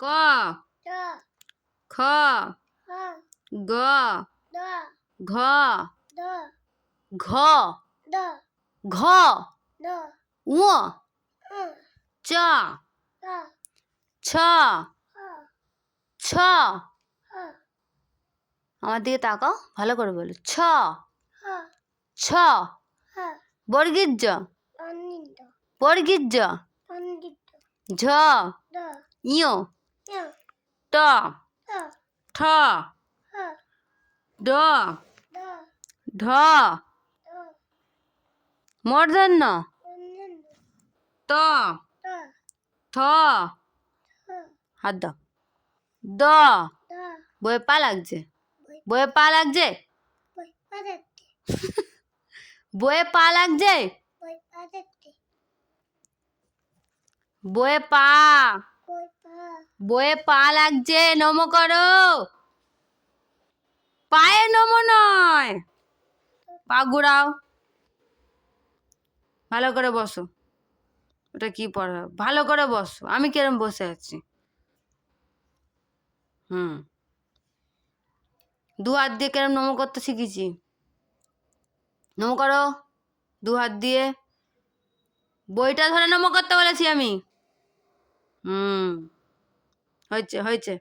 ক, খ, গ, ঘ, ঘ, ঘ, ঙ, চ, ছ, ছ, আমার দিকে তাকাও, ভালো করে বলো। ছ, ছ, বর্গীর জ, বর্গীর জ, ঝ, ইয়, ট, ঠ, ড, ঢ, মূর্ধন্য, ত, থ, হাত দাও, দ, বইয়ে পা লাগছে, বইয়ে পা লাগছে, বইয়ে পা লাগছে, বইয়ে পা, বইয়ে পা লাগছে, নমো করো। পায়ে নমো নয়, পা ঘুরাও, ভালো করে বসো। ওটা কি পড়া, ভালো করে বসো, আমি কিরম বসে আছি। দু হাত দিয়ে কিরম নমো করতে শিখেছি। নমো করো দু হাত দিয়ে, বইটা ধরে নমো করতে বলেছি আমি। হয়েছে হয়েছে।